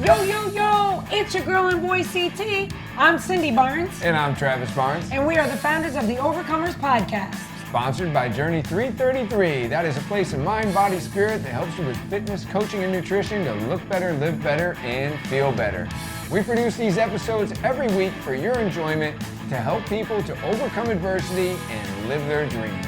Yo, yo, yo, it's your girl and boy CT. I'm Cindy Barnes. And I'm Travis Barnes. And we are the founders of the Overcomers Podcast. Sponsored by Journey 333. That is a place in mind, body, spirit that helps you with fitness, coaching, and nutrition to look better, live better, and feel better. We produce these episodes every week for your enjoyment to help people to overcome adversity and live their dreams.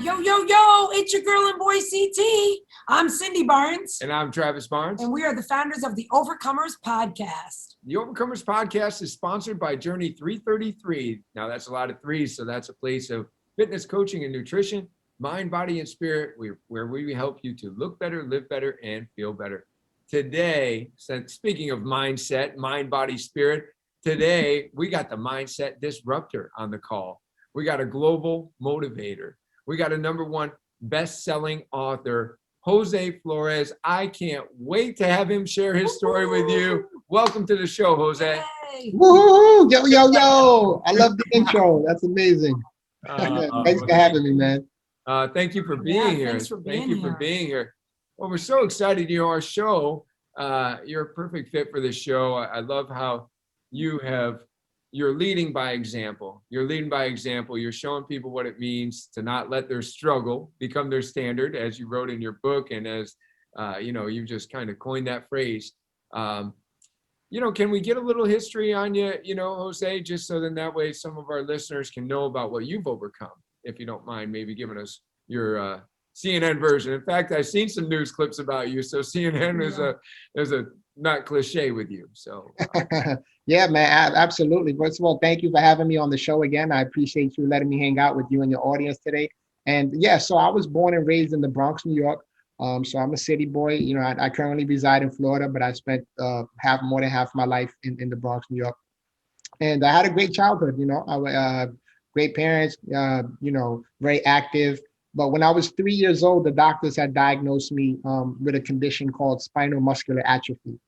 Yo, yo, yo, it's your girl and boy CT. I'm Cindy Barnes. And I'm Travis Barnes. And we are the founders of the Overcomers Podcast. The Overcomers Podcast is sponsored by Journey 333. Now that's a lot of threes, so that's a place of fitness, coaching, and nutrition, mind, body, and spirit, where we help you to look better, live better, and feel better. Today, speaking of mindset, mind, body, spirit, today we got the Mindset Disruptor on the call. We got a global motivator. We got a #1 best-selling author, Jose Flores. I can't wait to have him share his story with you. Welcome to the show, Jose. Yay. Woohoo! Yo, yo, yo. I love the intro. That's amazing. Thanks for having me, man. Thank you for being here. Thank you for being here. Well, we're so excited. You know, our show, you're a perfect fit for this show. I love how you're leading by example. You're leading by example. You're showing people what it means to not let their struggle become their standard, as you wrote in your book, and as you just kind of coined that phrase. Can we get a little history on you, Jose, just so then that way some of our listeners can know about what you've overcome, if you don't mind maybe giving us your CNN version. In fact, I've seen some news clips about you, so CNN is a not cliche with you. So Yeah, man, absolutely. First of all, thank you for having me on the show again. I appreciate you letting me hang out with you and your audience today. And yeah, so I was born and raised in the Bronx, New York. So I'm a city boy. I currently reside in Florida, but I spent more than half my life in the Bronx, New York. And I had a great childhood. Great parents. Very active. But when I was 3 years old, the doctors had diagnosed me with a condition called spinal muscular atrophy.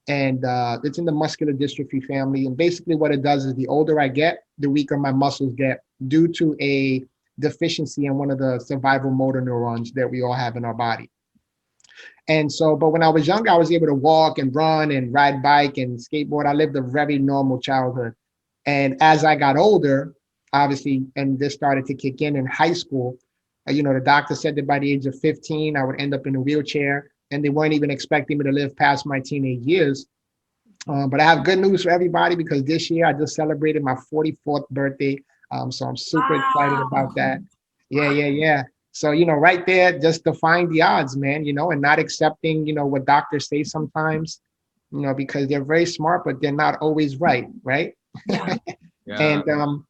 And it's in the muscular dystrophy family. And basically what it does is the older I get, the weaker my muscles get due to a deficiency in one of the survival motor neurons that we all have in our body. And so, but when I was younger, I was able to walk and run and ride bike and skateboard. I lived a very normal childhood. And as I got older, obviously, and this started to kick in high school, the doctor said that by the age of 15, I would end up in a wheelchair, and they weren't even expecting me to live past my teenage years. But I have good news for everybody, because this year I just celebrated my 44th birthday. So I'm super excited about that. Yeah. So, right there, just defying the odds, man, and not accepting, what doctors say sometimes, because they're very smart, but they're not always right. Yeah. And,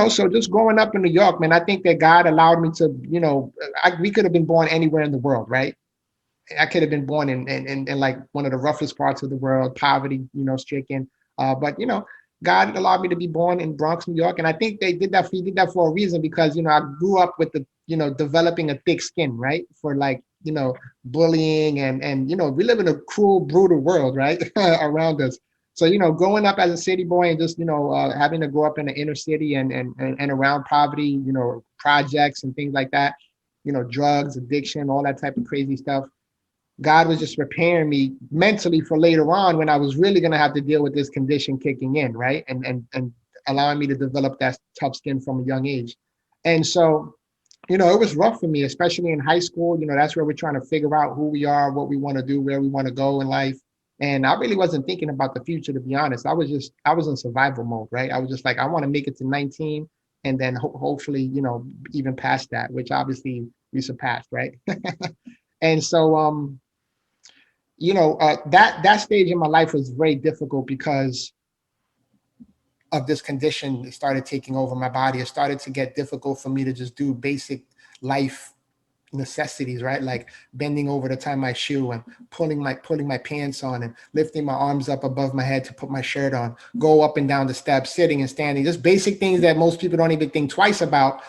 so just growing up in New York, man, I think that God allowed me to, we could have been born anywhere in the world, right? I could have been born in like one of the roughest parts of the world, poverty, stricken. But, God allowed me to be born in Bronx, New York. And I think he did that for a reason, because, I grew up with developing a thick skin, right? For bullying and we live in a cruel, brutal world, right? Around us. So, growing up as a city boy and just, having to grow up in the inner city and around poverty, projects and things like that, drugs, addiction, all that type of crazy stuff. God was just preparing me mentally for later on when I was really going to have to deal with this condition kicking in, right? And allowing me to develop that tough skin from a young age. And so, it was rough for me, especially in high school. That's where we're trying to figure out who we are, what we want to do, where we want to go in life. And I really wasn't thinking about the future, to be honest. I was in survival mode, right? I was just like, I want to make it to 19 and then hopefully, even past that, which obviously we surpassed, right? And so, that stage in my life was very difficult because of this condition. It started taking over my body. It started to get difficult for me to just do basic life necessities, right? Like bending over to tie my shoe and pulling my pants on and lifting my arms up above my head to put my shirt on, go up and down the steps, sitting and standing, just basic things that most people don't even think twice about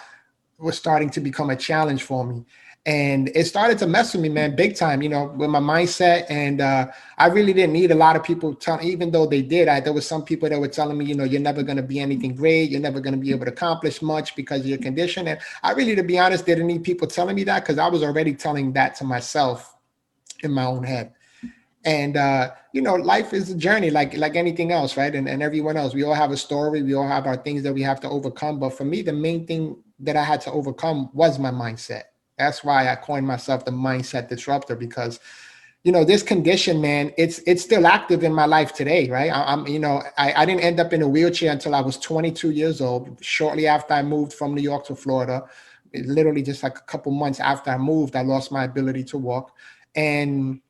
was starting to become a challenge for me. And it started to mess with me, man, big time, with my mindset. And I really didn't need a lot of people telling, even though they did, there was some people that were telling me, you're never going to be anything great. You're never going to be able to accomplish much because of your condition. And I really, to be honest, didn't need people telling me that, because I was already telling that to myself in my own head. And life is a journey, like anything else, right? And everyone else, we all have a story, we all have our things that we have to overcome. But for me, the main thing that I had to overcome was my mindset. That's why I coined myself the Mindset Disruptor, because this condition, man, it's still active in my life today, right? I didn't end up in a wheelchair until I was 22 years old, shortly after I moved from New York to Florida. Literally just like a couple months after I moved, I lost my ability to walk. And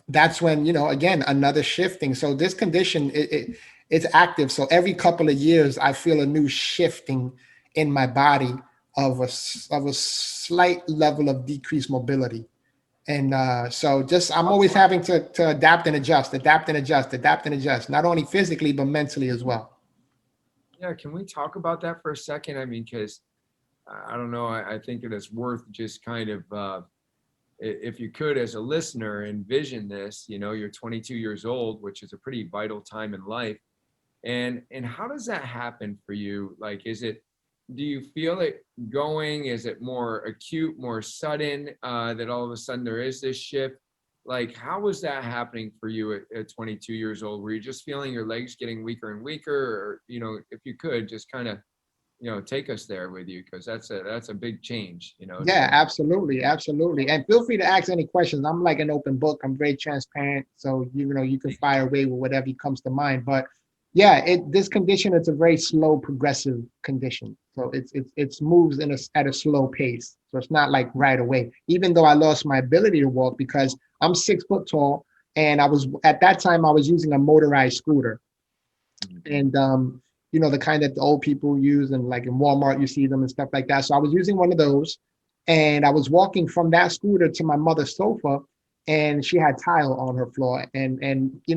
that's when, again, another shifting. So this condition, it's active. So every couple of years, I feel a new shifting in my body of a slight level of decreased mobility. And so I'm always having to adapt and adjust, adapt and adjust, adapt and adjust, not only physically, but mentally as well. Yeah, can we talk about that for a second? I mean, because I don't know, I think it is worth just kind of, if you could, as a listener, envision this, you're 22 years old, which is a pretty vital time in life. And how does that happen for you? Like, do you feel it going? Is it more acute, more sudden, that all of a sudden there is this shift? Like, how was that happening for you at 22 years old? Were you just feeling your legs getting weaker and weaker? Or, if you could just kind of, take us there with you, because that's a big change, Yeah, absolutely. Absolutely. And feel free to ask any questions. I'm like an open book. I'm very transparent. So, you can fire away with whatever comes to mind. But yeah, this condition, it's a very slow progressive condition. So it moves at a slow pace. So it's not like right away, even though I lost my ability to walk, because I'm 6 foot tall. And at that time, I was using a motorized scooter. And the kind that the old people use, and like in Walmart you see them and stuff like that. So I was using one of those, and I was walking from that scooter to my mother's sofa, and she had tile on her floor. And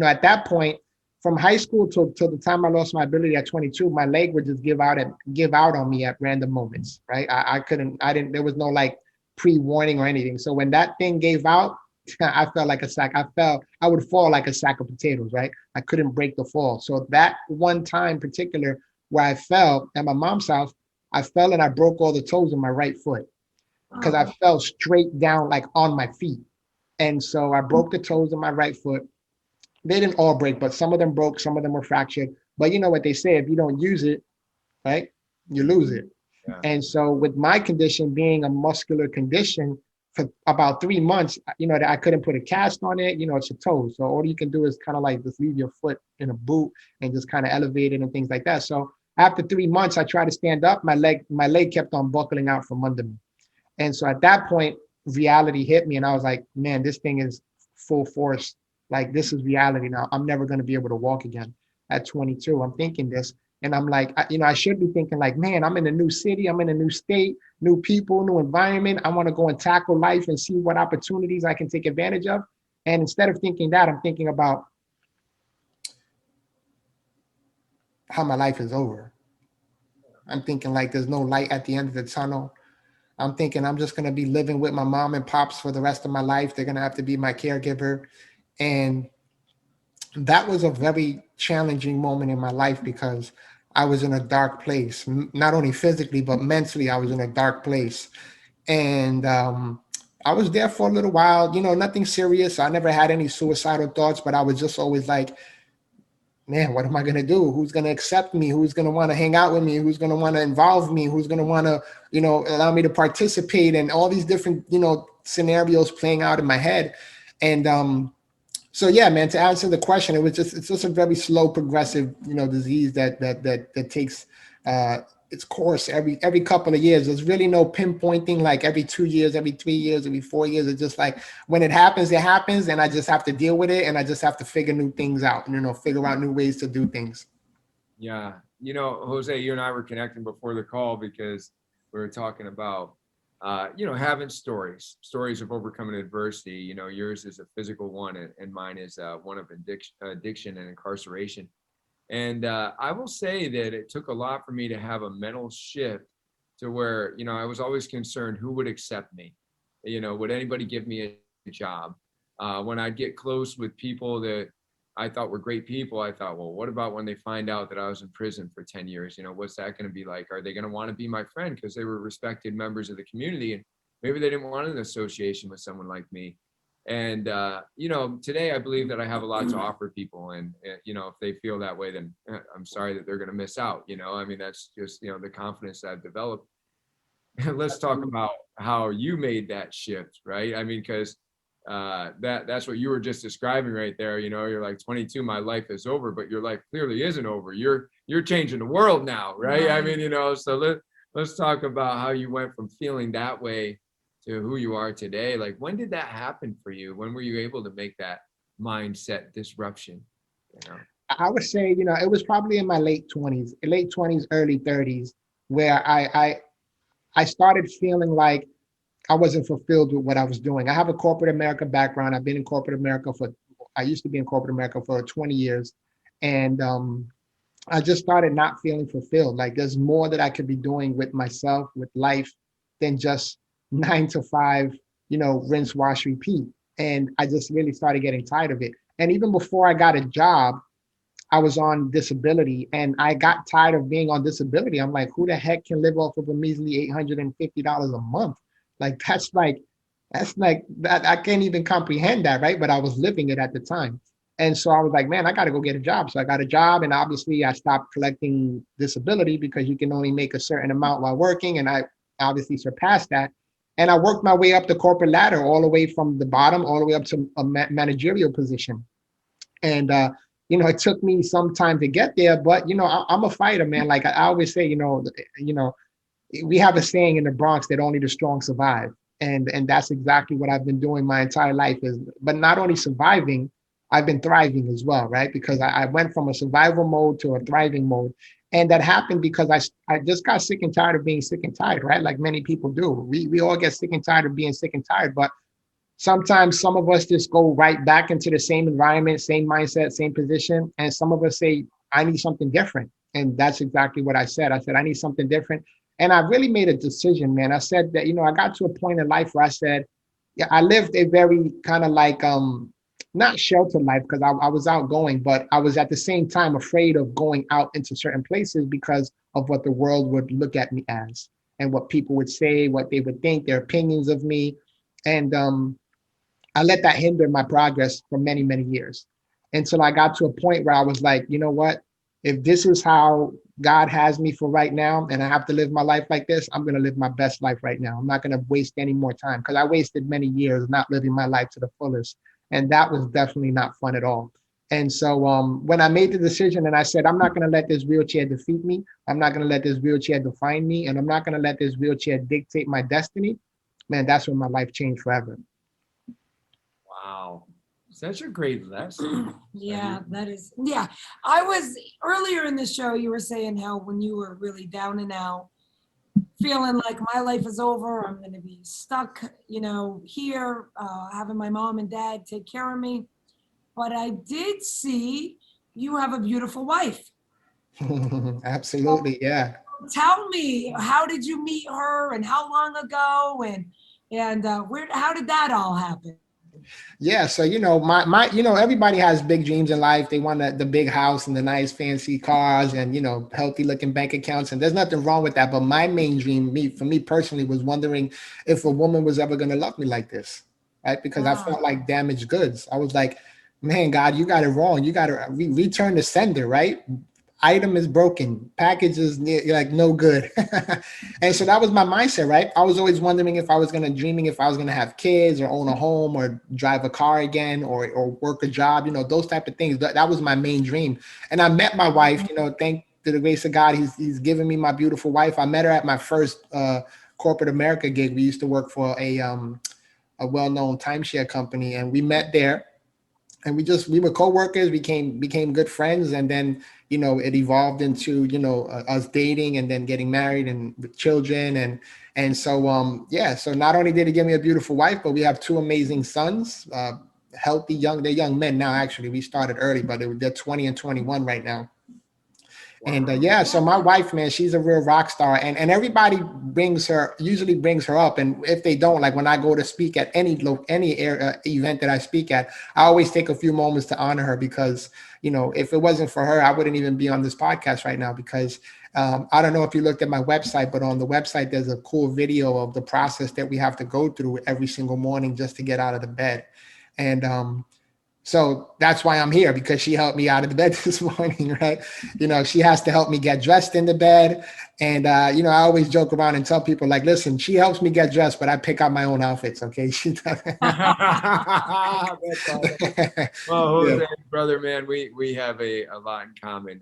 at that point, from high school till the time I lost my ability at 22, my leg would just give out on me at random moments, right? I didn't, there was no like pre-warning or anything. So when that thing gave out, I felt like a sack. I would fall like a sack of potatoes, right? I couldn't break the fall. So that one time particular where I fell at my mom's house, I fell and I broke all the toes in my right foot, because I fell straight down like on my feet. And so I broke the toes in my right foot. They didn't all break, but some of them broke, some of them were fractured. But you know what they say, if you don't use it, right, you lose it. Yeah. And so with my condition being a muscular condition, for about 3 months, that I couldn't put a cast on it, it's a toe. So all you can do is kind of like just leave your foot in a boot and just kind of elevate it and things like that. So after 3 months, I tried to stand up, my leg kept on buckling out from under me. And so at that point, reality hit me, and I was like, man, this thing is full force. Like, this is reality now. I'm never going to be able to walk again at 22. I'm thinking this. And I'm like, I should be thinking like, man, I'm in a new city. I'm in a new state, new people, new environment. I want to go and tackle life and see what opportunities I can take advantage of. And instead of thinking that, I'm thinking about how my life is over. I'm thinking like there's no light at the end of the tunnel. I'm thinking I'm just going to be living with my mom and pops for the rest of my life. They're going to have to be my caregiver. And that was a very challenging moment in my life, because I was in a dark place, not only physically, but mentally. I was in a dark place. And I was there for a little while, nothing serious. I never had any suicidal thoughts, but I was just always like, man, what am I going to do? Who's going to accept me? Who's going to want to hang out with me? Who's going to want to involve me? Who's going to want to, allow me to participate? And all these different, scenarios playing out in my head. And so, yeah, man, to answer the question, it's just a very slow progressive, disease that takes its course every couple of years. There's really no pinpointing like every 2 years, every 3 years, every 4 years. It's just like when it happens, and I just have to deal with it, and I just have to figure new things out, figure out new ways to do things. Yeah. Jose, you and I were connecting before the call because we were talking about, having stories of overcoming adversity. Yours is a physical one, and mine is one of addiction and incarceration. And I will say that it took a lot for me to have a mental shift to where, I was always concerned who would accept me. Would anybody give me a job? When I'd get close with people that I thought were great people, I thought, well, what about when they find out that I was in prison for 10 years? What's that going to be like? Are they going to want to be my friend because they were respected members of the community? And maybe they didn't want an association with someone like me. And, today I believe that I have a lot to offer people. And, if they feel that way, then I'm sorry that they're going to miss out. I mean, that's just, the confidence that I've developed. Let's talk about how you made that shift, right? I mean, because that's what you were just describing right there. You're like 22, my life is over, but your life clearly isn't over. You're changing the world now, right? I mean, so let's talk about how you went from feeling that way to who you are today. Like, when did that happen for you? When were you able to make that mindset disruption? I would say, it was probably in my late 20s, early 30s, where I started feeling like I wasn't fulfilled with what I was doing. I have a corporate America background. I've been in corporate America I used to be in corporate America for 20 years. And I just started not feeling fulfilled. Like, there's more that I could be doing with myself, with life, than just 9 to 5, rinse, wash, repeat. And I just really started getting tired of it. And even before I got a job, I was on disability, and I got tired of being on disability. I'm like, who the heck can live off of a measly $850 a month? Like, that's like that. I can't even comprehend that, right? But I was living it at the time. And so I was like, man, I got to go get a job. So I got a job, and obviously I stopped collecting disability because you can only make a certain amount while working. And I obviously surpassed that. And I worked my way up the corporate ladder, all the way from the bottom, all the way up to a managerial position. And, it took me some time to get there, but, I'm a fighter, man. Like I always say, we have a saying in the Bronx that only the strong survive. And that's exactly what I've been doing my entire life but not only surviving, I've been thriving as well, right? Because I went from a survival mode to a thriving mode. And that happened because I just got sick and tired of being sick and tired, right? Like many people do. We all get sick and tired of being sick and tired, but sometimes some of us just go right back into the same environment, same mindset, same position. And some of us say, I need something different. And that's exactly what I said. I said, I need something different. And I really made a decision, man. I said that, I got to a point in life where I said, yeah, I lived a very kind of like, not sheltered life because I was outgoing, but I was at the same time afraid of going out into certain places because of what the world would look at me as and what people would say, what they would think, their opinions of me. And I let that hinder my progress for many, many years until I got to a point where I was like, you know what? If this is how God has me for right now, and I have to live my life like this, I'm going to live my best life right now. I'm not going to waste any more time because I wasted many years not living my life to the fullest. And that was definitely not fun at all. And so when I made the decision and I said, I'm not going to let this wheelchair defeat me. I'm not going to let this wheelchair define me. And I'm not going to let this wheelchair dictate my destiny. Man, that's when my life changed forever. Wow. Such a great lesson. Yeah, that is. Yeah. I was earlier in the show, you were saying how when you were really down and out, feeling like my life is over, I'm going to be stuck, here, having my mom and dad take care of me. But I did see you have a beautiful wife. Absolutely. Yeah. Tell me, how did you meet her and how long ago and how did that all happen? Yeah, so my everybody has big dreams in life. They want the big house and the nice fancy cars and healthy looking bank accounts, and there's nothing wrong with that. But my main dream, for me personally, was wondering if a woman was ever going to love me like this, right? Because I felt like damaged goods. I was like, man, God, you got it wrong. You got to return the sender, right? Item is broken, package is like no good. And so that was my mindset, right? I was always wondering if I was dreaming if I was gonna have kids or own a home or drive a car again or work a job, those type of things. That was my main dream. And I met my wife, thank to the grace of God, he's given me my beautiful wife. I met her at my first corporate America gig. We used to work for a well-known timeshare company, and we met there. And we were co-workers, became good friends, and then it evolved into us dating and then getting married and with children, and so so not only did he give me a beautiful wife, but we have two amazing sons, healthy they're young men now. Actually, we started early, but they're 20 and 21 right now. Wow. And so my wife, man, she's a real rock star, and everybody usually brings her up. And if they don't, like when I go to speak at any event that I speak at, I always take a few moments to honor her because, if it wasn't for her, I wouldn't even be on this podcast right now because I don't know if you looked at my website, but on the website, there's a cool video of the process that we have to go through every single morning just to get out of the bed. And so that's why I'm here, because she helped me out of the bed this morning, right? She has to help me get dressed in the bed. And, I always joke around and tell people like, listen, she helps me get dressed, but I pick out my own outfits. Okay. She does. That's awesome. Well, Jose, brother, man, we have a lot in common.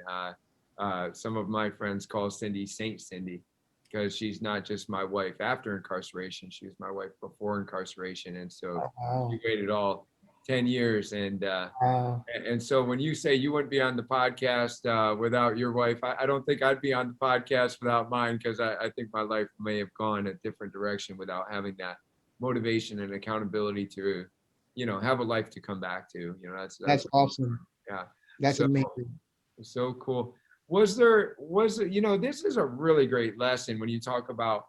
Some of my friends call Cindy Saint Cindy, because she's not just my wife after incarceration. She was my wife before incarceration. And so she waited all 10 years. And so when you say you wouldn't be on the podcast without your wife, I don't think I'd be on the podcast without mine, because I think my life may have gone a different direction without having that motivation and accountability to, have a life to come back to. That's awesome. Yeah. That's amazing. So cool. Was it, this is a really great lesson when you talk about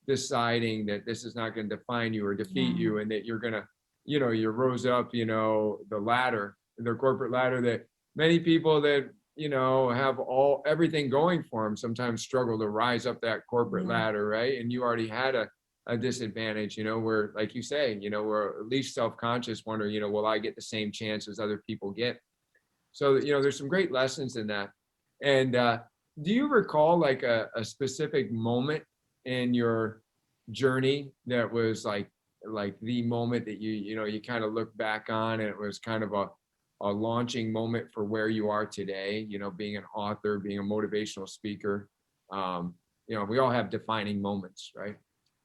deciding that this is not going to define you or defeat you, and that you're going to, you rose up, the ladder, the corporate ladder, that many people that, have everything going for them sometimes struggle to rise up that corporate ladder, right? And you already had a disadvantage, where, like you say, we're at least self-conscious, wondering, will I get the same chance as other people get? So, there's some great lessons in that. And do you recall like a specific moment in your journey that was like the moment that you kind of look back on, and it was kind of a launching moment for where you are today, being an author, being a motivational speaker? We all have defining moments, right?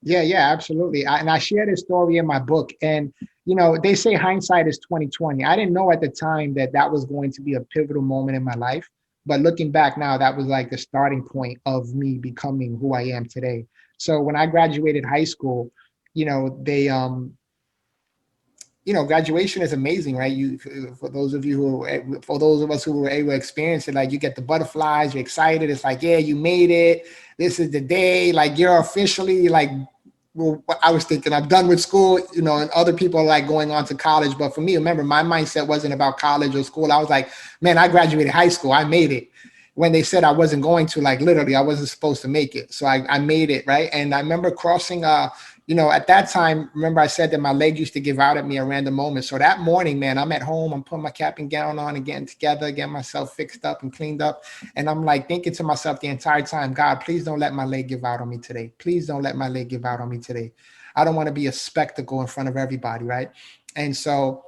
Yeah, absolutely. And I shared this story in my book, and, they say hindsight is 20/20. I didn't know at the time that was going to be a pivotal moment in my life. But looking back now, that was like the starting point of me becoming who I am today. So when I graduated high school, they, graduation is amazing, right? For those of us who were able to experience it, like you get the butterflies, you're excited. It's like, yeah, you made it. This is the day, like you're officially like, well, I was thinking I'm done with school, and other people are like going on to college. But for me, remember, my mindset wasn't about college or school. I was like, man, I graduated high school. I made it. When they said I wasn't going to, like literally, I wasn't supposed to make it. So I made it, right? And I remember crossing, at that time, remember I said that my leg used to give out at me at random moments. So that morning, man, I'm at home, I'm putting my cap and gown on and getting together, getting myself fixed up and cleaned up. And I'm like thinking to myself the entire time, God, please don't let my leg give out on me today. Please don't let my leg give out on me today. I don't want to be a spectacle in front of everybody, right? And so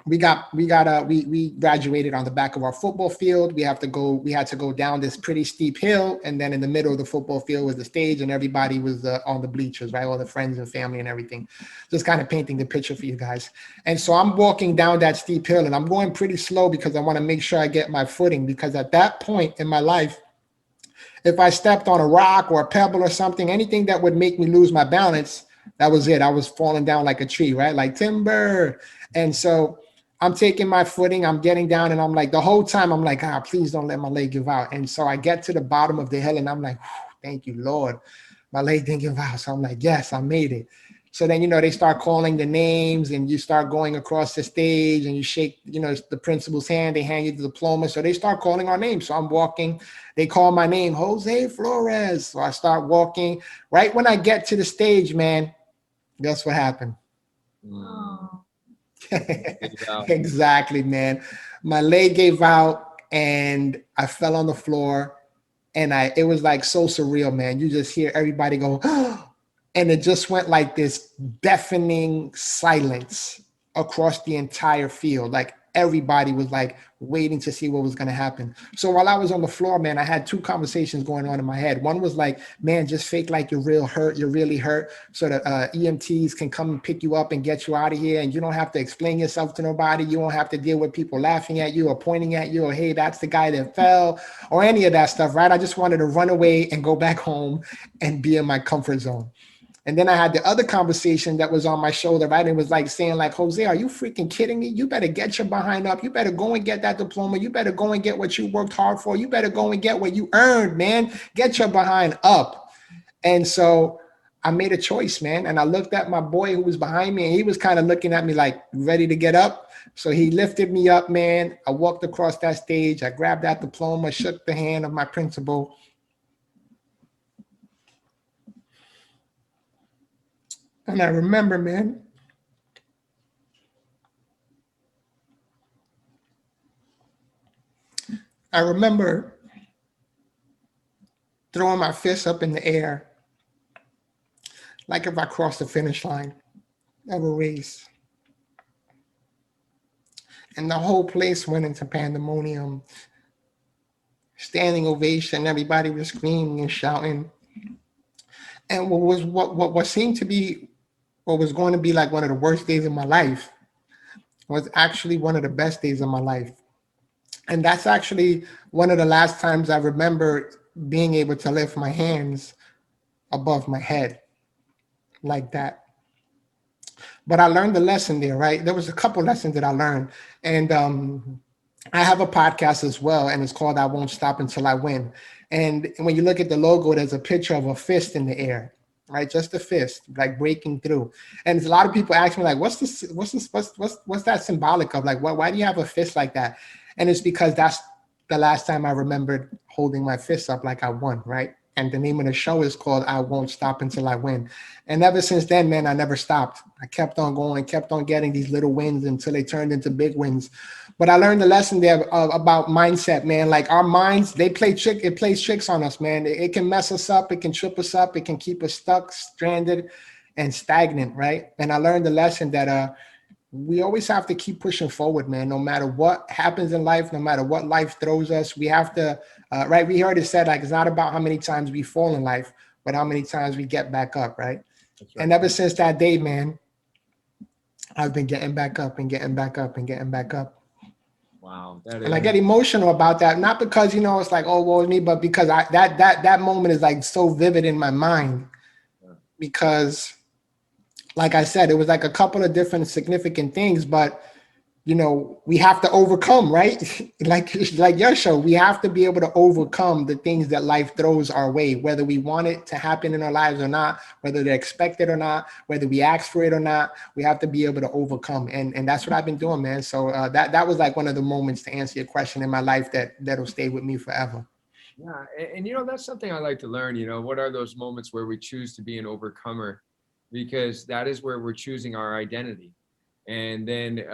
we graduated on the back of our football field. We had to go down this pretty steep hill, and then in the middle of the football field was the stage, and everybody was on the bleachers, right? All the friends and family and everything. Just kind of painting the picture for you guys. And so I'm walking down that steep hill, and I'm going pretty slow because I want to make sure I get my footing, because at that point in my life, if I stepped on a rock or a pebble or something, anything that would make me lose my balance, that was it. I was falling down like a tree, right? Like timber. And so I'm taking my footing, I'm getting down, and I'm like, the whole time I'm like, please don't let my leg give out. And so I get to the bottom of the hill, and I'm like, thank you, Lord. My leg didn't give out. So I'm like, yes, I made it. So then, they start calling the names, and you start going across the stage, and you shake, the principal's hand, they hand you the diploma. So they start calling our names. So I'm walking, they call my name, Jose Flores. So I start walking. Right when I get to the stage, man, guess what happened? Oh. Exactly, man. My leg gave out and I fell on the floor, and it was like so surreal, man. You just hear everybody go, and it just went like this deafening silence across the entire field. Like everybody was like waiting to see what was going to happen. So while I was on the floor, man, I had two conversations going on in my head. One was like, man, just fake like you're really hurt, so that EMTs can come and pick you up and get you out of here. And you don't have to explain yourself to nobody. You won't have to deal with people laughing at you or pointing at you or, hey, that's the guy that fell, or any of that stuff, right? I just wanted to run away and go back home and be in my comfort zone. And then I had the other conversation that was on my shoulder, right? It was like saying like, Jose, are you freaking kidding me? You better get your behind up. You better go and get that diploma. You better go and get what you worked hard for. You better go and get what you earned, man. Get your behind up. And so I made a choice, man. And I looked at my boy who was behind me, and he was kind of looking at me like, ready to get up. So he lifted me up, man. I walked across that stage. I grabbed that diploma, shook the hand of my principal. And I remember, man, I remember throwing my fist up in the air, like if I crossed the finish line of a race. And the whole place went into pandemonium, standing ovation. Everybody was screaming and shouting. And what seemed to be what was going to be like one of the worst days of my life was actually one of the best days of my life. And that's actually one of the last times I remember being able to lift my hands above my head like that. But I learned the lesson there, right? There was a couple lessons that I learned. And I have a podcast as well, and it's called I Won't Stop Until I Win. And when you look at the logo, there's a picture of a fist in the air, right? Just a fist, like breaking through. And a lot of people ask me, like, what's that symbolic of? Like, why do you have a fist like that? And it's because that's the last time I remembered holding my fist up like I won, right? And the name of the show is called I Won't Stop Until I Win. And ever since then, man, I never stopped. I kept on going, kept on getting these little wins until they turned into big wins. But I learned the lesson there about mindset, man. Like our minds, it plays tricks on us, man. It can mess us up, it can trip us up, it can keep us stuck, stranded, and stagnant, right? And I learned the lesson that we always have to keep pushing forward, man. No matter what happens in life, no matter what life throws us, we have to, right? We heard it said, like, it's not about how many times we fall in life, but how many times we get back up, right? That's right. And ever since that day, man, I've been getting back up and getting back up and getting back up. Wow. And I get emotional about that, not because, it's like, oh, woe is me, but because that moment is like so vivid in my mind. Because like I said, it was like a couple of different significant things, but we have to overcome, right? like your show, we have to be able to overcome the things that life throws our way, whether we want it to happen in our lives or not, whether they're expected or not, whether we ask for it or not. We have to be able to overcome, and that's what I've been doing, man. So that was like one of the moments, to answer your question, in my life that'll stay with me forever. Yeah, and that's something I like to learn. What are those moments where we choose to be an overcomer? Because that is where we're choosing our identity. And then,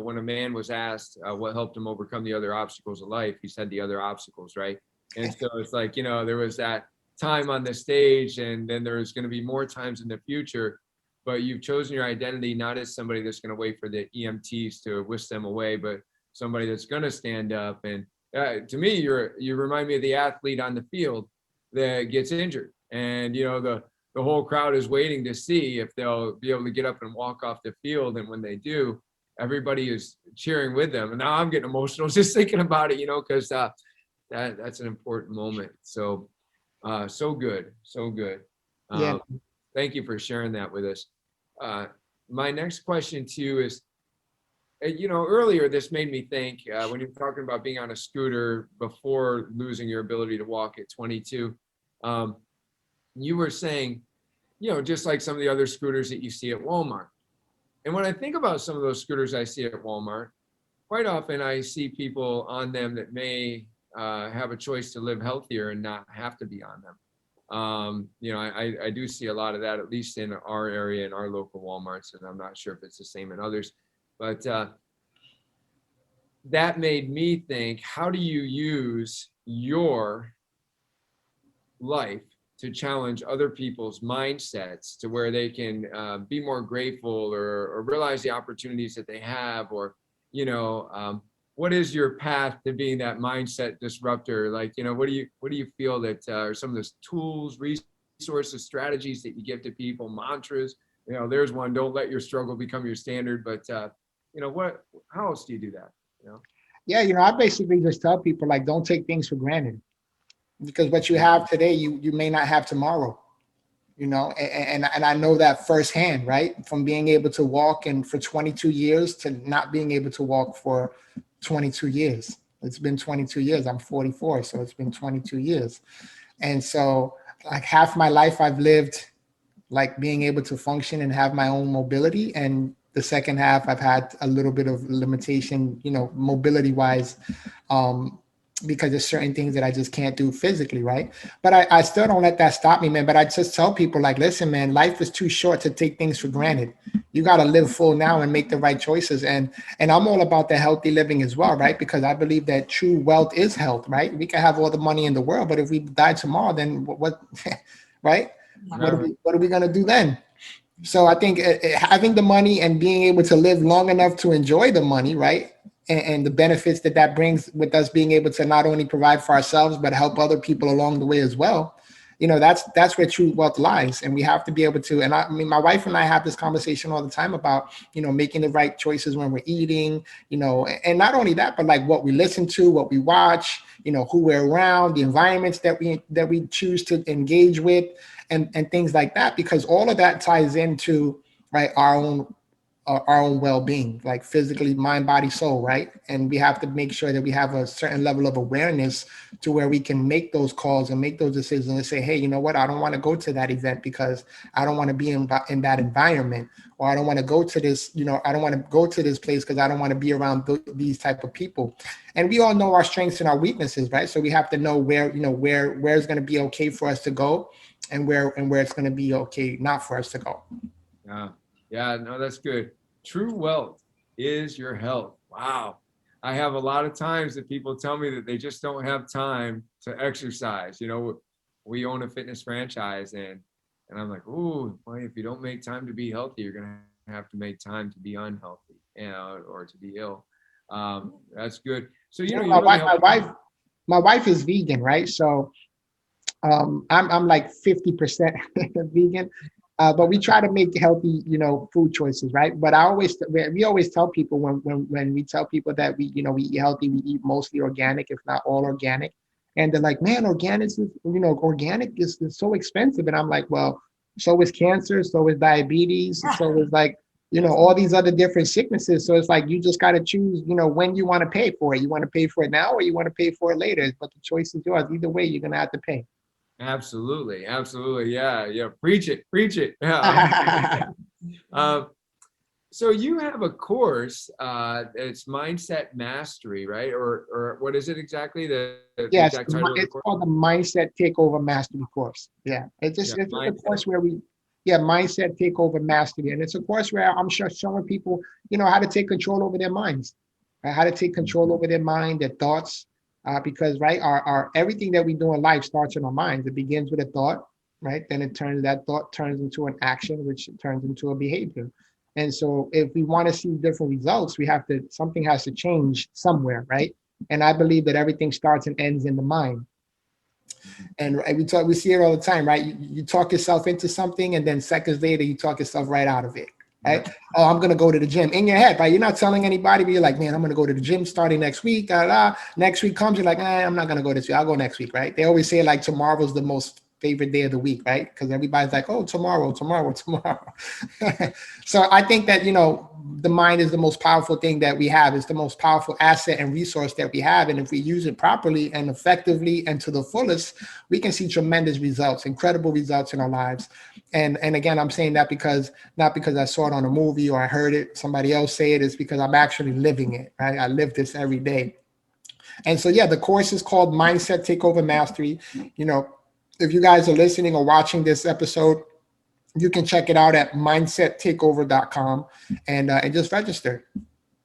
when a man was asked what helped him overcome the other obstacles of life, he said the other obstacles, right? And so it's like, there was that time on the stage, and then there's going to be more times in the future, but you've chosen your identity not as somebody that's going to wait for the EMTs to whisk them away, but somebody that's going to stand up. And to me, you remind me of the athlete on the field that gets injured, and the whole crowd is waiting to see if they'll be able to get up and walk off the field. And when they do, everybody is cheering with them. And now I'm getting emotional just thinking about it, because that's an important moment. So, so good. So good. Yeah. Thank you for sharing that with us. My next question to you is, earlier this made me think when you're talking about being on a scooter before losing your ability to walk at 22, you were saying, just like some of the other scooters that you see at Walmart. And when I think about some of those scooters I see at Walmart, quite often I see people on them that may have a choice to live healthier and not have to be on them. I do see a lot of that, at least in our area, in our local Walmarts, and I'm not sure if it's the same in others. But that made me think, how do you use your life to challenge other people's mindsets to where they can be more grateful or realize the opportunities that they have, or, what is your path to being that mindset disruptor? Like, what do you feel that are some of those tools, resources, strategies that you give to people, mantras? There's one: don't let your struggle become your standard. But how else do you do that? Yeah, I basically just tell people, like, don't take things for granted. Because what you have today, you may not have tomorrow, and I know that firsthand, right? From being able to walk for 22 years to not being able to walk for 22 years. It's been 22 years. I'm 44, so it's been 22 years. And so like half my life I've lived like being able to function and have my own mobility. And the second half I've had a little bit of limitation, mobility wise. because there's certain things that I just can't do physically, right? But I still don't let that stop me, man. But I just tell people like, listen, man, life is too short to take things for granted. You got to live full now and make the right choices. And I'm all about the healthy living as well, right? Because I believe that true wealth is health, right? We can have all the money in the world, but if we die tomorrow, then what right? What are we gonna do then? So I think having the money and being able to live long enough to enjoy the money, right? And the benefits that that brings with us being able to not only provide for ourselves, but help other people along the way as well. You know, that's where true wealth lies. And we have to be able to, and I mean, my wife and I have this conversation all the time about, you know, making the right choices when we're eating, you know, and not only that, but like what we listen to, what we watch, you know, who we're around, the environments that we choose to engage with, and things like that, because all of that ties into, right, our own well-being, like physically, mind, body, soul, right? And we have to make sure that we have a certain level of awareness to where we can make those calls and make those decisions and say, hey, you know what, I don't want to go to that event because I don't want to be in that environment, or I don't want to go to this, you know, I don't want to go to this place because I don't want to be around these type of people. And we all know our strengths and our weaknesses, right? So we have to know where, you know, where's going to be okay for us to go, and where it's going to be okay not for us to go. Yeah, no, that's good. True wealth is your health. Wow. I have a lot of times that people tell me that they just don't have time to exercise. You know, we own a fitness franchise, and I'm like, ooh, boy, if you don't make time to be healthy, you're gonna have to make time to be unhealthy, you know, or to be ill. That's good. So you know, you really help. My wife is vegan, right? So I'm like 50% vegan, but we try to make healthy, you know, food choices, right? But we always tell people when we tell people that we, you know, we eat healthy, we eat mostly organic, if not all organic, and they're like, man, organic is so expensive, and I'm like, well, so is cancer, so is diabetes, so is like, you know, all these other different sicknesses. So it's like you just got to choose, you know, when you want to pay for it. You want to pay for it now, or you want to pay for it later. But the choice is yours. Either way, you're gonna have to pay. Absolutely, absolutely, yeah. Preach it, preach it. Yeah. So you have a course. It's Mindset Mastery, right? Or what is it exactly? The Yes, exact title of the it's course? called the Mindset Takeover Mastery course. Yeah, Yeah, it's a mindset. course where Mindset Takeover Mastery, and it's a course where I'm sure showing people, you know, how to take control over their minds, right? How to take control over their mind, their thoughts, because right, our everything that we do in life starts in our minds. It begins with a thought, right? Then that thought turns into an action, which turns into a behavior. And so, if we want to see different results, something has to change somewhere, right? And I believe that everything starts and ends in the mind. And we see it all the time, right? You talk yourself into something, and then seconds later, you talk yourself right out of it, right? Yeah. Oh, I'm going to go to the gym in your head, right? You're not telling anybody, but you're like, man, I'm going to go to the gym starting next week. Next week comes, you're like, I'm not going to go this week. I'll go next week, right? They always say like tomorrow's the most favorite day of the week, right? Because everybody's like, oh, tomorrow. So I think that, you know, the mind is the most powerful thing that we have. It's the most powerful asset and resource that we have. And if we use it properly and effectively and to the fullest, we can see tremendous results, incredible results in our lives. And again, I'm saying that because not because I saw it on a movie or I heard it, somebody else say it, is because I'm actually living it, right? I live this every day. And so, yeah, the course is called Mindset Takeover Mastery. You know, if you guys are listening or watching this episode, you can check it out at mindsettakeover.com and just register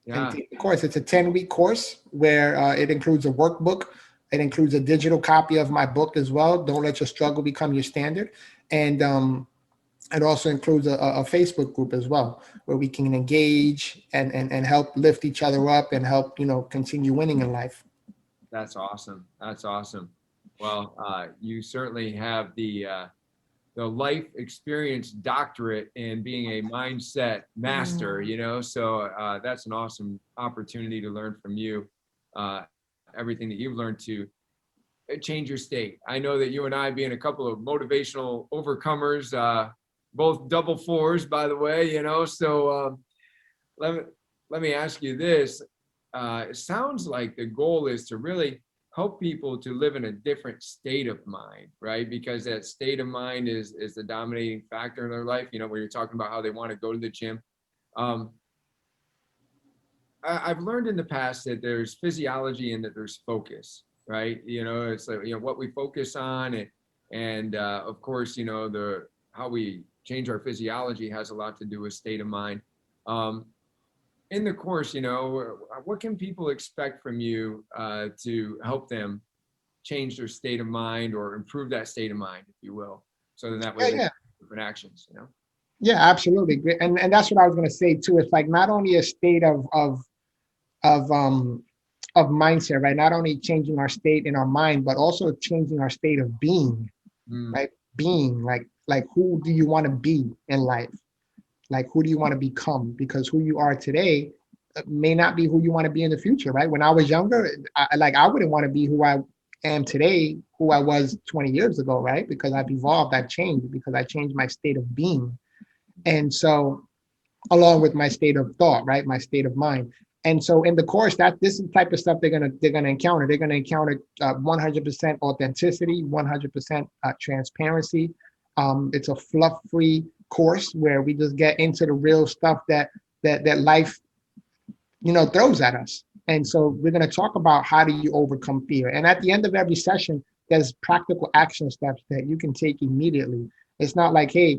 and take the course. It's a 10-week course where it includes a workbook. It includes a digital copy of my book as well. Don't let your struggle become your standard. And it also includes a Facebook group as well, where we can engage and help lift each other up and help, you know, continue winning in life. That's awesome. That's awesome. Well, you certainly have the life experience doctorate in being a mindset master, you know, so that's an awesome opportunity to learn from you, everything that you've learned to change your state. I know that you and I, being a couple of motivational overcomers, both double fours, by the way, you know, so let me ask you this. It sounds like the goal is to really help people to live in a different state of mind, right? Because that state of mind is the dominating factor in their life. You know, when you're talking about how they want to go to the gym. I've learned in the past that there's physiology and that there's focus. right? It's like, what we focus on, and of course, how we change our physiology has a lot to do with state of mind. In the course, what can people expect from you to help them change their state of mind or improve that state of mind, if you will, so then that way they Yeah, take different actions. yeah, absolutely. And that's what I was going to say too. It's like not only a state of mindset, right? Not only changing our state in our mind, but also changing our state of being, Mm, right? Being like who do you want to be in life? Like who do you want to become? Because who you are today may not be who you want to be in the future, right? When I was younger, I wouldn't want to be who I am today, who I was 20 years ago, right? Because I've evolved, I've changed, because I changed my state of being. And so along with my state of thought, right? My state of mind. And so in the course, that this is the type of stuff they're gonna encounter. They're gonna encounter 100% authenticity, 100% transparency. It's a fluff-free course where we just get into the real stuff that life throws at us. And so we're going to talk about how do you overcome fear. And at the end of every session, there's practical action steps that you can take immediately. It's not like, hey,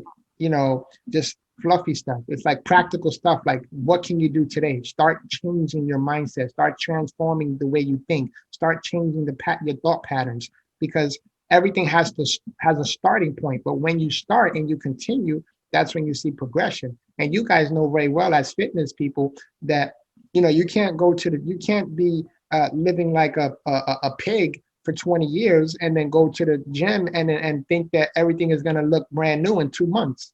just fluffy stuff. It's like practical stuff. Like, what can you do today? Start changing your mindset. Start transforming the way you think. Start changing your thought patterns, because everything has a starting point. But when you start and you continue, that's when you see progression. And you guys know very well as fitness people that you can't be living like a pig for 20 years and then go to the gym and think that everything is going to look brand new in 2 months,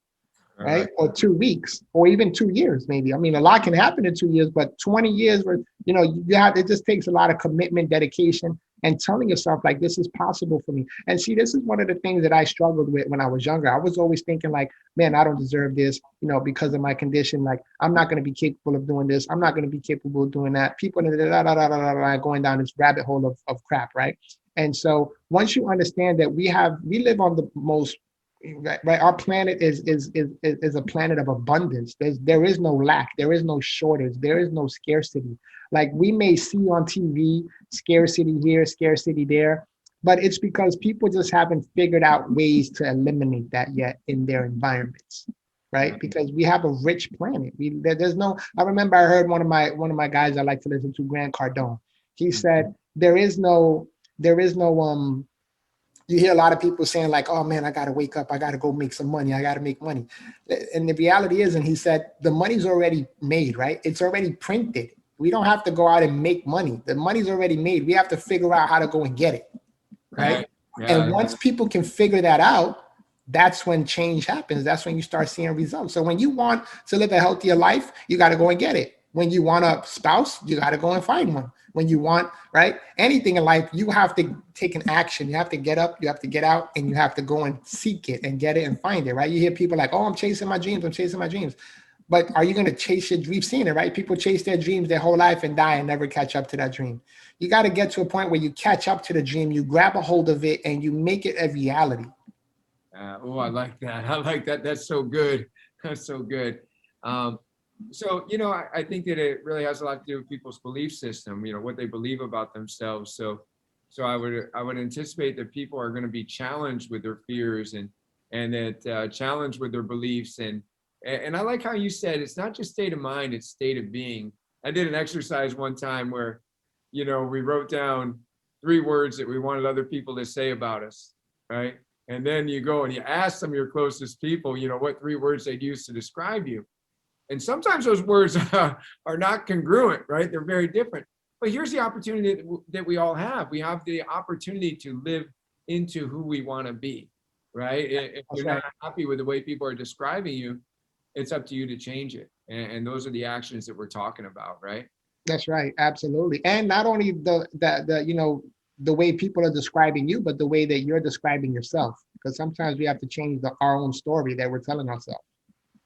all right? right. Or 2 weeks, or even 2 years, maybe. I mean, a lot can happen in 2 years, but 20 years where, it just takes a lot of commitment, dedication, and telling yourself like, this is possible for me. And see, this is one of the things that I struggled with when I was younger. I was always thinking like, man, I don't deserve this, because of my condition. Like, I'm not going to be capable of doing this. I'm not going to be capable of doing that. People going down this rabbit hole of crap, right? And so once you understand that we live on the most right, our planet is a planet of abundance. There is no lack, there is no shortage, there is no scarcity. Like, we may see on TV scarcity here, scarcity there, but it's because people just haven't figured out ways to eliminate that yet in their environments, right? Because we have a rich planet. There's no. I remember I heard one of my guys I like to listen to, Grant Cardone. He said there is no you hear a lot of people saying like, oh man, I got to wake up. I got to go make some money. I got to make money. And the reality is, and he said, the money's already made, right? It's already printed. We don't have to go out and make money. The money's already made. We have to figure out how to go and get it, right? Yeah. And once people can figure that out, that's when change happens. That's when you start seeing results. So when you want to live a healthier life, you got to go and get it. When you want a spouse, you got to go and find one. When you want, right, anything in life, you have to take an action. You have to get up, you have to get out, and you have to go and seek it and get it and find it, right? You hear people like, oh, I'm chasing my dreams. I'm chasing my dreams. But are you going to chase your dream? We've seen it, right? People chase their dreams their whole life and die and never catch up to that dream. You got to get to a point where you catch up to the dream, you grab a hold of it, and you make it a reality. Oh, I like that. I like that. That's so good. That's so good. So, I think that it really has a lot to do with people's belief system, what they believe about themselves. So I would anticipate that people are going to be challenged with their fears and that challenged with their beliefs. And I like how you said, it's not just state of mind, it's state of being. I did an exercise one time where, we wrote down 3 words that we wanted other people to say about us, right? And then you go and you ask some of your closest people, what 3 words they'd use to describe you. And sometimes those words are not congruent, right? They're very different. But here's the opportunity that we all have. We have the opportunity to live into who we want to be, right? If you're not happy with the way people are describing you, it's up to you to change it. And those are the actions that we're talking about, right? That's right. Absolutely. And not only the way people are describing you, but the way that you're describing yourself. Because sometimes we have to change our own story that we're telling ourselves.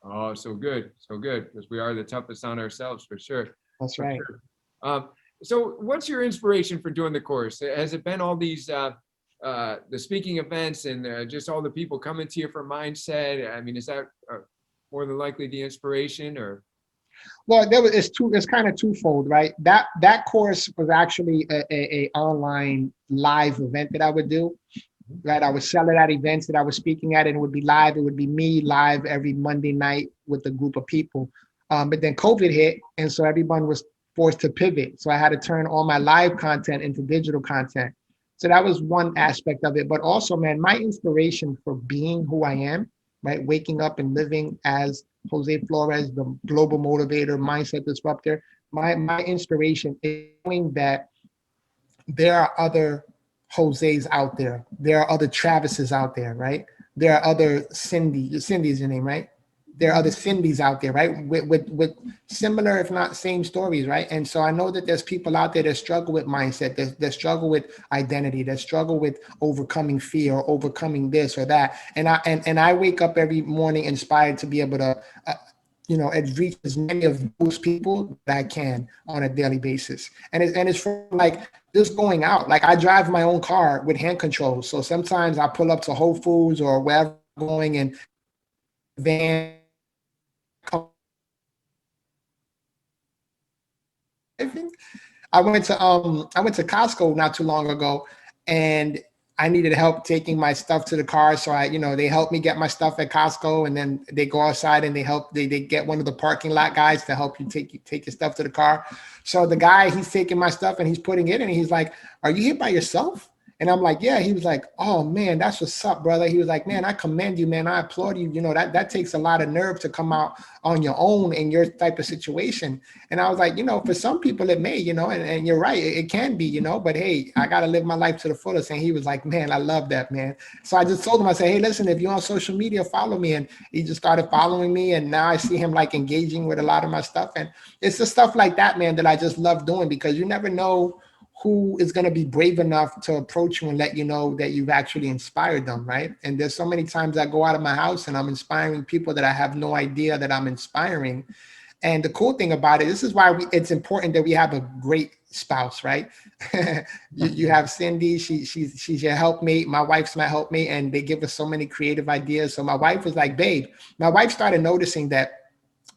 Oh, so good. So good. Because we are the toughest on ourselves for sure. That's right. Sure. So what's your inspiration for doing the course? Has it been all these, the speaking events and just all the people coming to you for mindset? I mean, is that more than likely the inspiration or? Well, it's kind of twofold, right? That course was actually a online live event that I would do, right? I would sell it at events that I was speaking at, and it would be live. It would be me live every Monday night with a group of people. But then COVID hit, and so everyone was forced to pivot. So I had to turn all my live content into digital content. So that was one aspect of it. But also, man, my inspiration for being who I am, right? Waking up and living as Jose Flores, the global motivator, mindset disruptor. My inspiration is knowing that there are other Jose's out there. There are other Travises out there, right? There are other Cindy's your name, right? There are other Cindy's out there, right? With similar, if not same stories, right? And so I know that there's people out there that struggle with mindset, that struggle with identity, that struggle with overcoming fear or overcoming this or that. And I wake up every morning inspired to be able to reach as many of those people that I can on a daily basis. And it's from like just going out. Like I drive my own car with hand controls. So sometimes I pull up to Whole Foods or wherever I'm going and van. I went to Costco not too long ago, and I needed help taking my stuff to the car. So they helped me get my stuff at Costco, and then they go outside and they get one of the parking lot guys to help you take your stuff to the car. So the guy, he's taking my stuff and he's putting it in, and he's like, "Are you here by yourself?" And I'm like, "Yeah." He was like, "Oh man, that's what's up, brother." He was like, "Man, I commend you, man. I applaud you. That takes a lot of nerve to come out on your own in your type of situation." And I was like, for some people it may, and you're right, it can be, but hey, I got to live my life to the fullest. And he was like, "Man, I love that, man." So I just told him, I said, "Hey, listen, if you're on social media, follow me." And he just started following me. And now I see him like engaging with a lot of my stuff. And it's the stuff like that, man, that I just love doing, because you never know who is going to be brave enough to approach you and let you know that you've actually inspired them, right? And there's so many times I go out of my house and I'm inspiring people that I have no idea that I'm inspiring. And the cool thing about it, this is why it's important that we have a great spouse, right? you have Cindy, she's your helpmate. My wife's my helpmate, and they give us so many creative ideas. So my wife was like, "Babe," my wife started noticing that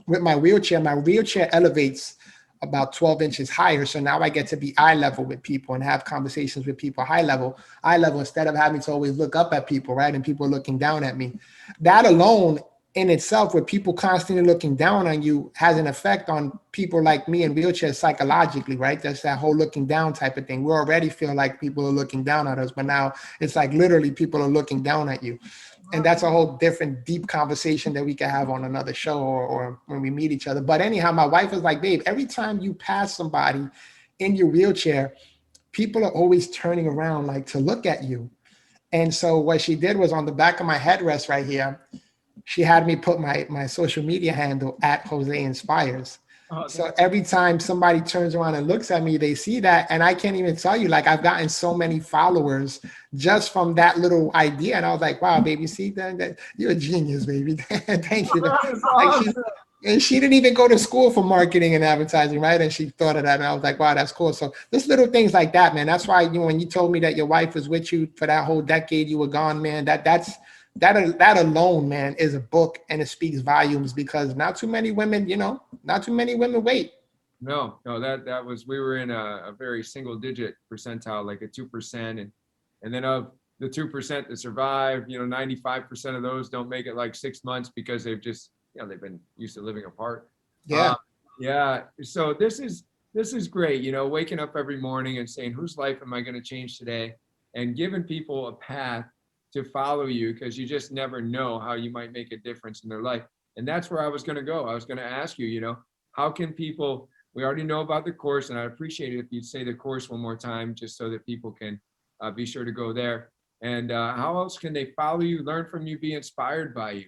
with my wheelchair elevates about 12 inches higher. So now I get to be eye level with people and have conversations with people eye level, instead of having to always look up at people, right? And people looking down at me. That alone in itself, with people constantly looking down on you, has an effect on people like me in wheelchairs psychologically, right? That's that whole looking down type of thing. We already feel like people are looking down at us, but now it's like literally people are looking down at you. And that's a whole different deep conversation that we can have on another show or when we meet each other. But anyhow, my wife was like, "Babe, every time you pass somebody in your wheelchair, people are always turning around like to look at you." And so what she did was, on the back of my headrest right here, she had me put my social media handle at Jose Inspires. So every time somebody turns around and looks at me, they see that. And I can't even tell you, like, I've gotten so many followers just from that little idea. And I was like, "Wow, baby, see that you're a genius, baby." Thank you. Like and she didn't even go to school for marketing and advertising, right? And she thought of that. And I was like, "Wow, that's cool." So just little things like that, man. That's why when you told me that your wife was with you for that whole decade you were gone, man, that alone, man, is a book, and it speaks volumes, because not too many women wait. No, that was, we were in a very single digit percentile, like a 2%. And then of the 2% that survive, 95% of those don't make it like 6 months, because they've just, they've been used to living apart. Yeah. Yeah. So this is great, waking up every morning and saying, whose life am I going to change today? And giving people a path to follow you, because you just never know how you might make a difference in their life. And that's where I was going to go. I was going to ask you, how can people, we already know about the course, and I'd appreciate it if you'd say the course one more time, just so that people can be sure to go there. And how else can they follow you, learn from you, be inspired by you?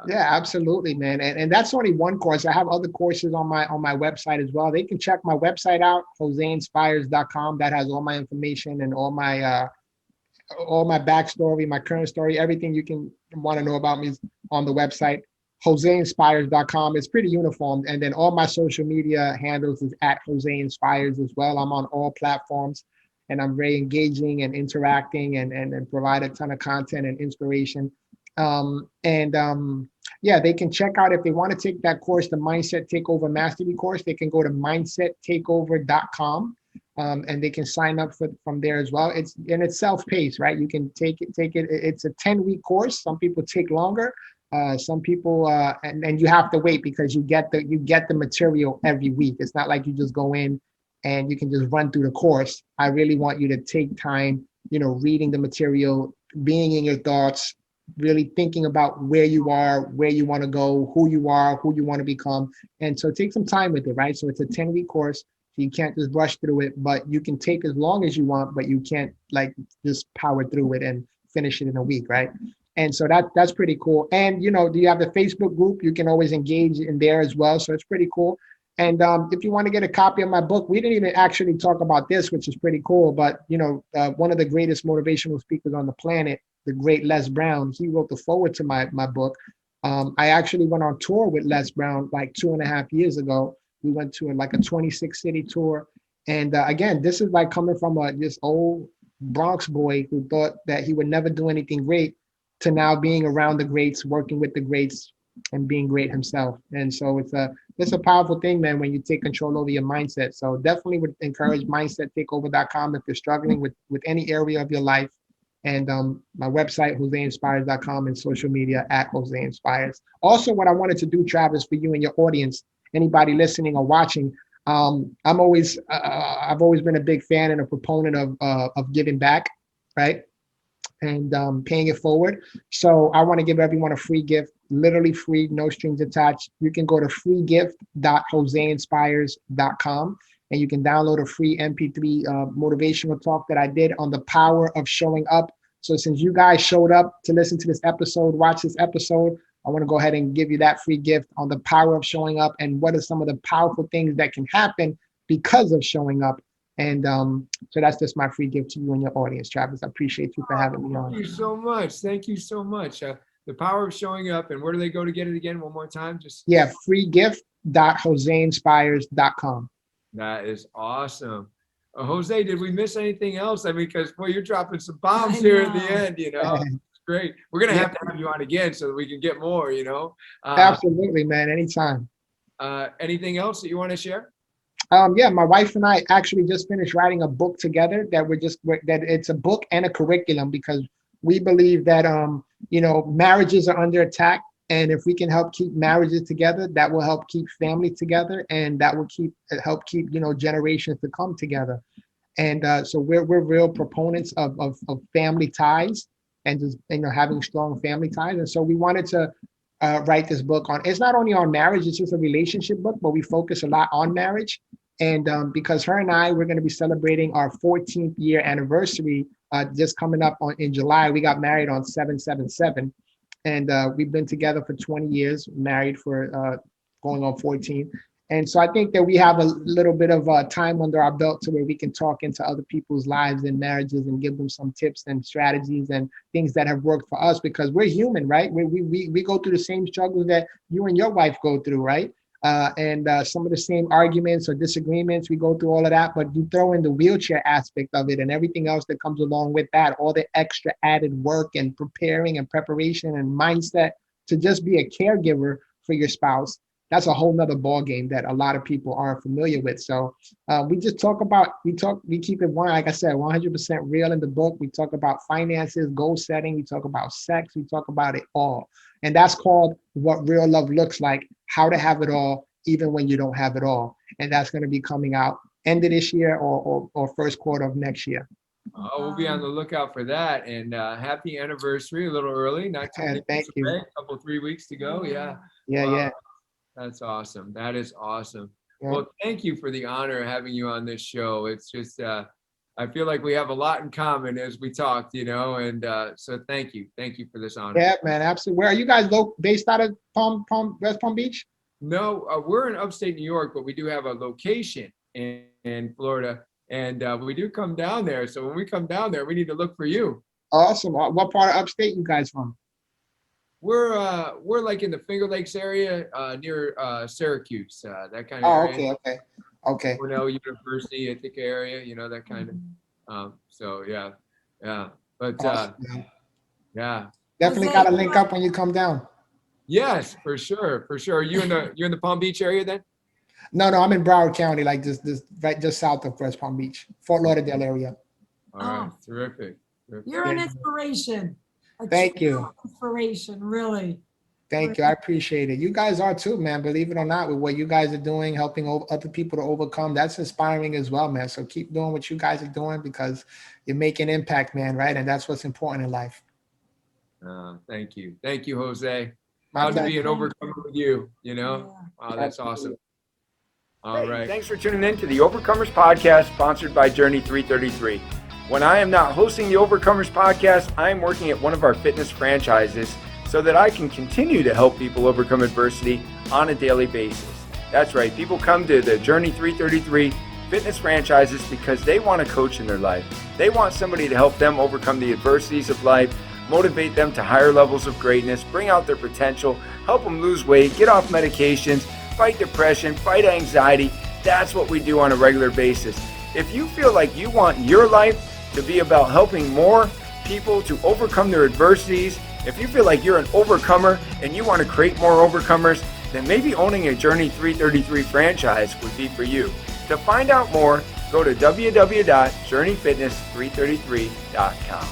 Yeah, absolutely, man. And that's only one course. I have other courses on my website as well. They can check my website out, joseinspires.com. That has all my information and all my backstory, my current story, everything you can want to know about me is on the website, joseinspires.com. It's pretty uniform. And then all my social media handles is at Jose Inspires as well. I'm on all platforms, and I'm very engaging and interacting and provide a ton of content and inspiration. Yeah, they can check out if they want to take that course, the Mindset Takeover Mastery course. They can go to mindsettakeover.com, and they can sign up from there as well. It's self-paced, right? You can take it. It's a 10-week course. Some people take longer. Some people and you have to wait because you get the material every week. It's not like you just go in and you can just run through the course. I really want you to take time, reading the material, being in your thoughts, really thinking about where you are, where you want to go, who you are, who you want to become. And so take some time with it, right? So it's a 10-week course. So you can't just rush through it, but you can take as long as you want, but you can't like just power through it and finish it in a week, right? And so that's pretty cool. And you have the Facebook group, you can always engage in there as well. So it's pretty cool. And if you want to get a copy of my book, we didn't even actually talk about this, which is pretty cool. But one of the greatest motivational speakers on the planet, the great Les Brown, he wrote the foreword to my book. I actually went on tour with Les Brown like 2.5 years ago. We went to like a 26 city tour. And again, this is like coming from this old Bronx boy who thought that he would never do anything great to now being around the greats, working with the greats, and being great himself. And so it's a powerful thing, man, when you take control over your mindset. So definitely would encourage mindsettakeover.com if you're struggling with any area of your life. And my website, joseinspires.com, and social media at Jose Inspires. Also, what I wanted to do, Travis, for you and your audience, anybody listening or watching, I've always been a big fan and a proponent of giving back, right? And paying it forward. So I want to give everyone a free gift, literally free, no strings attached. You can go to freegift.joseinspires.com and you can download a free MP3 motivational talk that I did on the power of showing up. So since you guys showed up to listen to this episode, watch this episode, I want to go ahead and give you that free gift on the power of showing up and what are some of the powerful things that can happen because of showing up. And so that's just my free gift to you and your audience, Travis. I appreciate you for having me on. Thank you so much. Thank you so much. The power of showing up. And where do they go to get it again? One more time. freegift.joseinspires.com. That is awesome. Jose, did we miss anything else? I mean, because boy, you're dropping some bombs here at the end. It's great. We're gonna have to have you on again so that we can get more. Absolutely, man. Anytime. Anything else that you want to share? Yeah, my wife and I actually just finished writing a book together that it's a book and a curriculum because we believe that marriages are under attack, and if we can help keep marriages together, that will help keep family together, and that will help keep generations to come together. And so we're real proponents of family ties and just having strong family ties, and so we wanted to write this book on. It's not only on marriage; it's just a relationship book, but we focus a lot on marriage. And because her and I, we're going to be celebrating our 14th year anniversary just coming up in July. We got married on 7/7/7, and we've been together for 20 years, married for going on 14. And so I think that we have a little bit of time under our belt to where we can talk into other people's lives and marriages and give them some tips and strategies and things that have worked for us because we're human, right? We go through the same struggles that you and your wife go through, right? And some of the same arguments or disagreements, we go through all of that, but you throw in the wheelchair aspect of it and everything else that comes along with that, all the extra added work and preparing and preparation and mindset to just be a caregiver for your spouse. That's a whole nother ball game that a lot of people aren't familiar with. So we keep it like I said, 100% real in the book. We talk about finances, goal setting. We talk about sex. We talk about it all. And that's called What Real Love Looks Like, How to Have It All, Even When You Don't Have It All. And that's going to be coming out end of this year or first quarter of next year. We'll be on the lookout for that. And happy anniversary, a little early, not too many Thank you. A couple, 3 weeks to go. Yeah. Yeah. That's awesome. That is awesome. Yeah. Well, thank you for the honor of having you on this show. It's just, I feel like we have a lot in common as we talked, and so thank you. Thank you for this honor. Yeah, man, absolutely. Where are you guys based out of West Palm Beach? No, we're in upstate New York, but we do have a location in Florida, and we do come down there. So when we come down there, we need to look for you. Awesome. What part of upstate you guys from? We're like in the Finger Lakes area, near Syracuse, that kind of area. Okay. Cornell University, Ithaca area, that kind of. So yeah. But awesome. yeah. Definitely got to link up when you come down. Yes, for sure. Are you in the Palm Beach area then? No, I'm in Broward County, like this right just south of West Palm Beach, Fort Lauderdale area. All right, terrific. You're an inspiration. Thank you. Inspiration, really. Thank you. I appreciate it. You guys are too, man. Believe it or not, with what you guys are doing, helping other people to overcome, that's inspiring as well, man. So keep doing what you guys are doing because you're making impact, man, right? And that's what's important in life. Thank you. Thank you, Jose. My Proud to pleasure. be an overcomer with you, you know? Wow, that's awesome. All right. Thanks for tuning in to the Overcomers Podcast, sponsored by Journey 333. When I am not hosting the Overcomers Podcast, I am working at one of our fitness franchises so that I can continue to help people overcome adversity on a daily basis. That's right. People come to the Journey 333 fitness franchises because they want a coach in their life. They want somebody to help them overcome the adversities of life, motivate them to higher levels of greatness, bring out their potential, help them lose weight, get off medications, fight depression, fight anxiety. That's what we do on a regular basis. If you feel like you want your life to be about helping more people to overcome their adversities, if you feel like you're an overcomer and you want to create more overcomers, then maybe owning a Journey 333 franchise would be for you. To find out more, go to www.journeyfitness333.com.